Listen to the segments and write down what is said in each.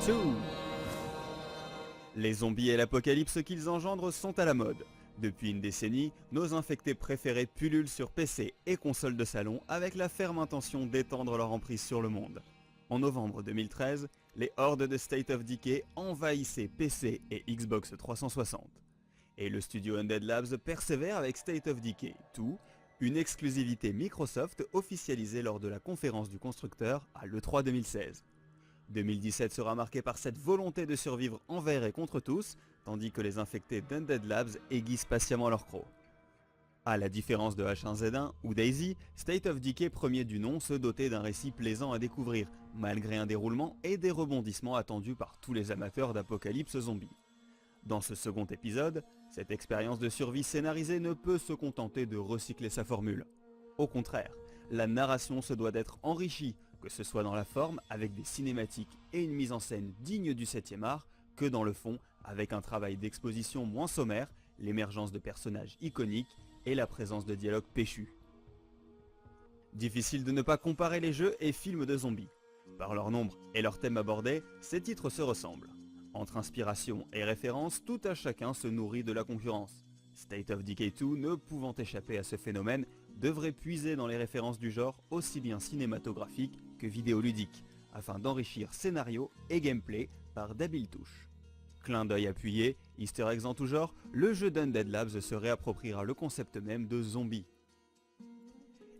2. Les zombies et l'apocalypse qu'ils engendrent sont à la mode. Depuis une décennie, nos infectés préférés pullulent sur PC et consoles de salon avec la ferme intention d'étendre leur emprise sur le monde. En novembre 2013, les hordes de State of Decay envahissaient PC et Xbox 360. Et le studio Undead Labs persévère avec State of Decay 2, une exclusivité Microsoft officialisée lors de la conférence du constructeur à l'E3 2016. 2017 sera marqué par cette volonté de survivre envers et contre tous, tandis que les infectés d'Undead Labs aiguisent patiemment leur croc. A la différence de H1Z1 ou Daisy, State of Decay premier du nom se dotait d'un récit plaisant à découvrir, malgré un déroulement et des rebondissements attendus par tous les amateurs d'apocalypse zombie. Dans ce second épisode, cette expérience de survie scénarisée ne peut se contenter de recycler sa formule. Au contraire, la narration se doit d'être enrichie, que ce soit dans la forme avec des cinématiques et une mise en scène digne du 7e art, que dans le fond avec un travail d'exposition moins sommaire, l'émergence de personnages iconiques et la présence de dialogues péchus. Difficile de ne pas comparer les jeux et films de zombies. Par leur nombre et leur thème abordé, ces titres se ressemblent. Entre inspiration et référence, tout à chacun se nourrit de la concurrence. State of Decay 2, ne pouvant échapper à ce phénomène, devrait puiser dans les références du genre aussi bien cinématographiques que vidéoludiques, afin d'enrichir scénario et gameplay par d'habiles touches. Clin d'œil appuyé, easter eggs en tout genre, le jeu d'Undead Labs se réappropriera le concept même de zombie.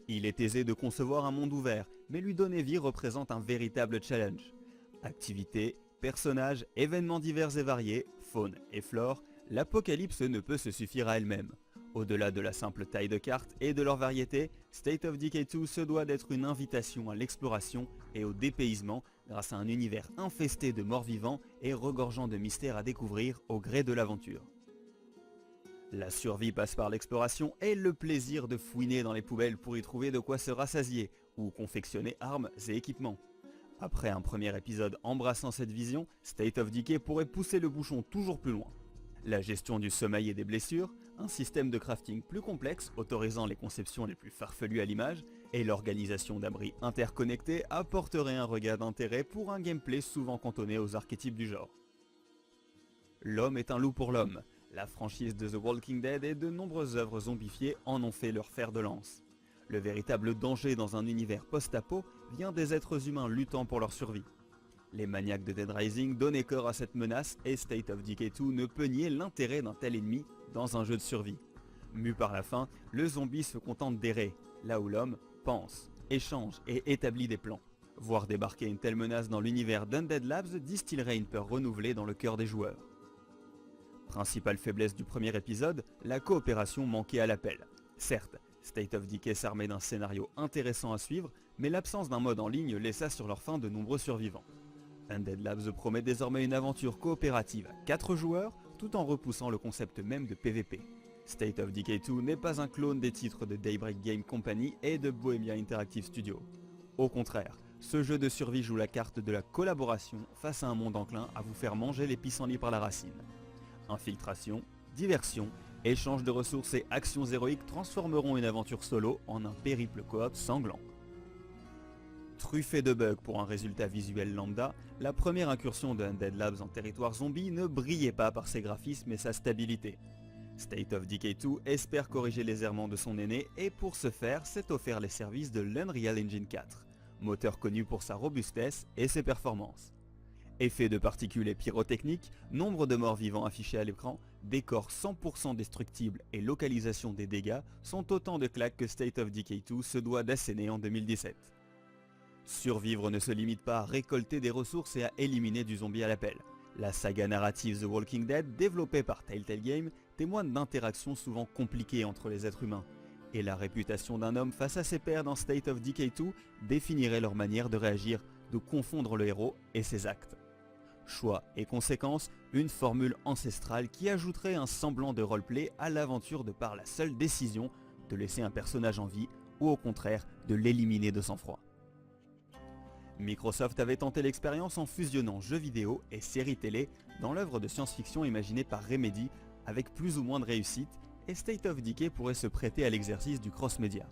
Il est aisé de concevoir un monde ouvert, mais lui donner vie représente un véritable challenge. Activités, personnages, événements divers et variés, faune et flore, l'apocalypse ne peut se suffire à elle-même. Au-delà de la simple taille de cartes et de leur variété, State of Decay 2 se doit d'être une invitation à l'exploration et au dépaysement grâce à un univers infesté de morts vivants et regorgeant de mystères à découvrir au gré de l'aventure. La survie passe par l'exploration et le plaisir de fouiner dans les poubelles pour y trouver de quoi se rassasier ou confectionner armes et équipements. Après un premier épisode embrassant cette vision, State of Decay pourrait pousser le bouchon toujours plus loin. La gestion du sommeil et des blessures, un système de crafting plus complexe autorisant les conceptions les plus farfelues à l'image, et l'organisation d'abris interconnectés apporteraient un regain d'intérêt pour un gameplay souvent cantonné aux archétypes du genre. L'homme est un loup pour l'homme. La franchise de The Walking Dead et de nombreuses œuvres zombifiées en ont fait leur fer de lance. Le véritable danger dans un univers post-apo vient des êtres humains luttant pour leur survie. Les maniaques de Dead Rising donnaient corps à cette menace et State of Decay 2 ne peut nier l'intérêt d'un tel ennemi dans un jeu de survie. Mu par la faim, le zombie se contente d'errer, là où l'homme pense, échange et établit des plans. Voir débarquer une telle menace dans l'univers d'Undead Labs distillerait une peur renouvelée dans le cœur des joueurs. Principale faiblesse du premier épisode, la coopération manquait à l'appel. Certes, State of Decay s'armait d'un scénario intéressant à suivre, mais l'absence d'un mode en ligne laissa sur leur faim de nombreux survivants. Undead Labs promet désormais une aventure coopérative à 4 joueurs, tout en repoussant le concept même de PvP. State of Decay 2 n'est pas un clone des titres de Daybreak Game Company et de Bohemia Interactive Studio. Au contraire, ce jeu de survie joue la carte de la collaboration face à un monde enclin à vous faire manger les pissenlits par la racine. Infiltration, diversion, échange de ressources et actions héroïques transformeront une aventure solo en un périple coop sanglant. Truffé de bugs pour un résultat visuel lambda, la première incursion de Undead Labs en territoire zombie ne brillait pas par ses graphismes et sa stabilité. State of Decay 2 espère corriger les errements de son aîné et pour ce faire s'est offert les services de l'Unreal Engine 4, moteur connu pour sa robustesse et ses performances. Effets de particules et pyrotechniques, nombre de morts vivants affichés à l'écran, décors 100% destructibles et localisation des dégâts sont autant de claques que State of Decay 2 se doit d'asséner en 2017. Survivre ne se limite pas à récolter des ressources et à éliminer du zombie à l'appel. La saga narrative The Walking Dead, développée par Telltale Games, témoigne d'interactions souvent compliquées entre les êtres humains. Et la réputation d'un homme face à ses pairs dans State of Decay 2 définirait leur manière de réagir, de confondre le héros et ses actes. Choix et conséquences, une formule ancestrale qui ajouterait un semblant de roleplay à l'aventure de par la seule décision de laisser un personnage en vie ou au contraire de l'éliminer de sang-froid. Microsoft avait tenté l'expérience en fusionnant jeux vidéo et séries télé dans l'œuvre de science-fiction imaginée par Remedy avec plus ou moins de réussite et State of Decay pourrait se prêter à l'exercice du cross-média.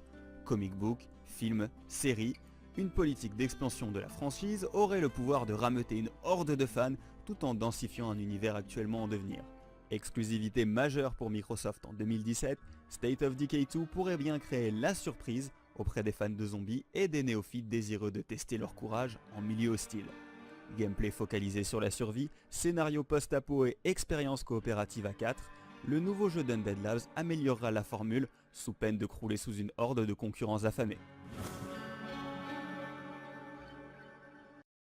Comic book, film, série, Une politique d'expansion de la franchise aurait le pouvoir de rameuter une horde de fans tout en densifiant un univers actuellement en devenir. Exclusivité majeure pour Microsoft en 2017, State of Decay 2 pourrait bien créer la surprise auprès des fans de zombies et des néophytes désireux de tester leur courage en milieu hostile. Gameplay focalisé sur la survie, scénario post-apo et expérience coopérative à 4, le nouveau jeu d'Undead Labs améliorera la formule sous peine de crouler sous une horde de concurrents affamés.